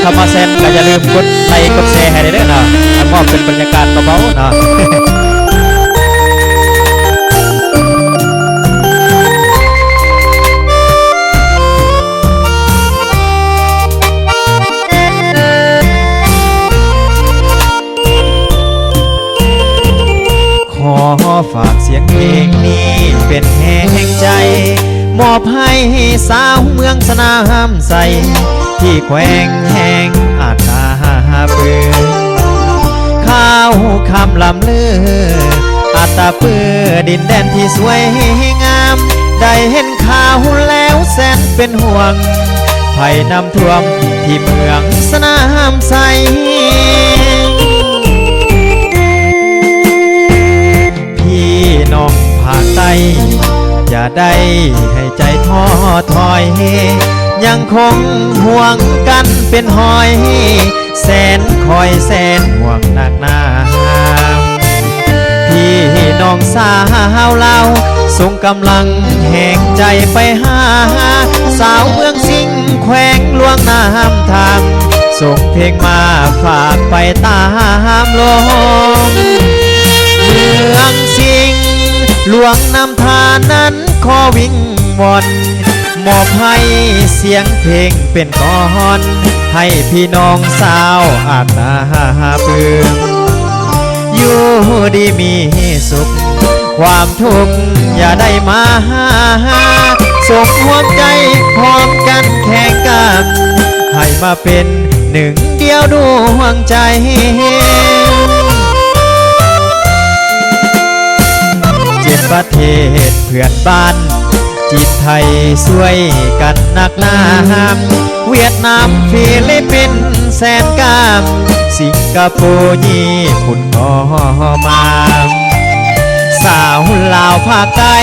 เข้ามาแซนก็อย่าลืมกดไลค์กดแชร์ให้ด้วยนะมอบเป็นบรรยากาศเบาๆนะขอฝากเสียงเพลงนี้เป็นแห่งใจมอบให้สาวเมืองสนามใสที่แขวงแห่งอาจนาปืนข้าวคำลำลืออาตาปือดินแดนที่สวยงามได้เห็นข่าวแล้วแสนเป็นห่วงภัยน้ำท่วมที่เมืองสนามใสพี่น้องภาคใต้อย่าได้ให้ใจท้อถอยยังคงห่วงกันเป็นหอยแสนคอยแสนห่วงหนักหนาพี่น้องสาวเราส่งกำลังแห่งใจไปหาสาวเมืองสิงห์แขวงลวงน้ำทางส่งเพลงมาฝากไปตามลมเมืองสิงห์หลวงน้ำทานนั้นขอวิงวอนมอบให้เสียงเพลงเป็นก้อนให้พี่น้องสาวอาจนาปืมอยู่ดีมีสุขความทุกข์อย่าได้มาส่งหัวใจพร้อมกันแข่งกันให้มาเป็นหนึ่งเดียวดวงใจ7 ประเทศเพื่อนบ้านจีนไทยช่วยกันนักหนาเวียดนามฟิลิปปินส์แสนกามสิงคโปร์ญี่ปุ่นก็มาสาวลาวภาคใต้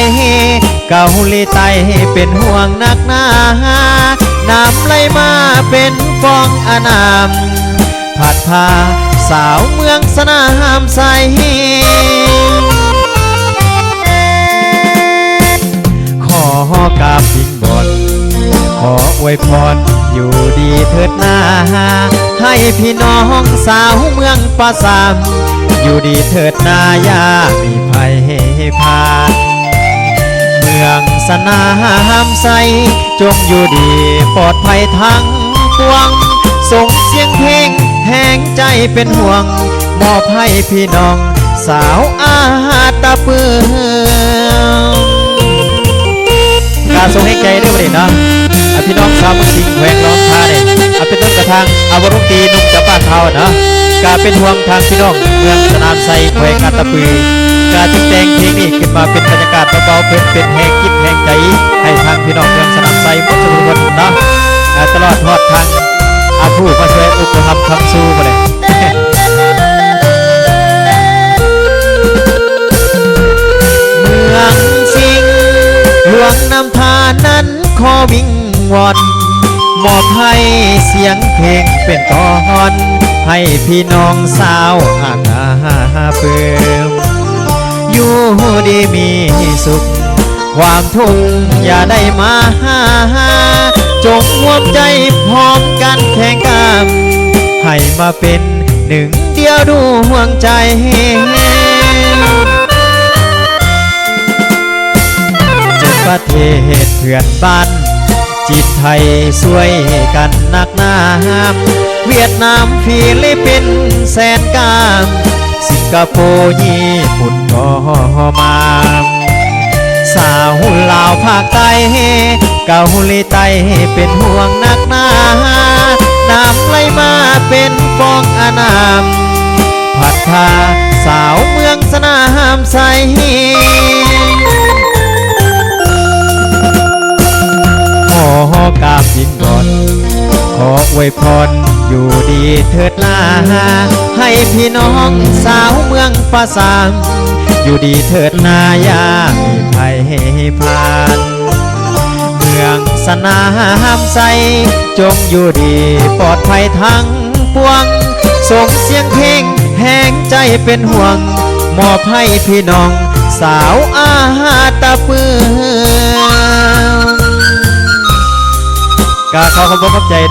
เกาหลีใต้เป็นห่วงนักหนาน้ำไหลมาเป็นฟองอนามผัดพาสาวเมืองสนามใสขอกราบวิงบนขออวยพรอยู่ดีเถิดนาให้พี่น้องสาวเมืองปราสาทอยู่ดีเถิดนาอย่ามีภัยผ่านเมืองสนามใสจงอยู่ดีปลอดภัยทั้งปวงส่งเสียงเพลงแห่งใจเป็นห่วงมอบให้พี่น้องสาวอาตาปืการส่งให้ใจด้วยประเด็นเนาะพี่น้องชาวมุสลิมแขวงล้อมท่าเนี่ยเป็นต้นกระทางอวรุณตีนุ่มจับปากเขาเนาะการเป็นห่วงทางพี่น้องเมืองสนามไซแขวงอาตาปือการจึงแต่งเพลงนี้ขึ้นมาเป็นบรรยากาศเบาๆเป็นแห่งจิตแห่งใจให้ทางพี่น้องเมืองสนามไซหมดทุกคนเนาะตลอดทอดทางผู้มาช่วยอุปถัมภ์คำสู้มาเลยเมืองสิงห์หลวงน้ำทานั้นขอวิงวอนมอบให้เสียงเพลงเป็นก้อนให้พี่น้องสาวอาณาเปิมอยู่ดีมีสุขความทุกข์อย่าได้มาจงรวมใจพร้อมกันแข่งกันให้มาเป็นหนึ่งเดียวดวงใจ7 ประเทศเพื่อนบ้านจีนไทยช่วยกันนักหนาเวียดนามฟิลิปปินส์แสนกามสิงคโปร์ญี่ปุ่นก็มาสาวลาวภาคใต้เกาหลีใต้เป็นห่วงนักหนาน้ำไหลมาเป็นฟองอนามผัดพาสาวเมืองสนามใสขอกราบยินก่อนขออวยพรอยู่ดีเถิดนาให้พี่น้องสาวเมืองปราสาทอยู่ดีเถิดนาอย่ามีภัยผ่านเมืองสนามใสจงอยู่ดีปลอดภัยทั้งปวงส่งเสียงเพลงแห่งใจเป็นห่วงมอบให้พี่น้องสาวอาตาปือกาขอขอบคุณใจ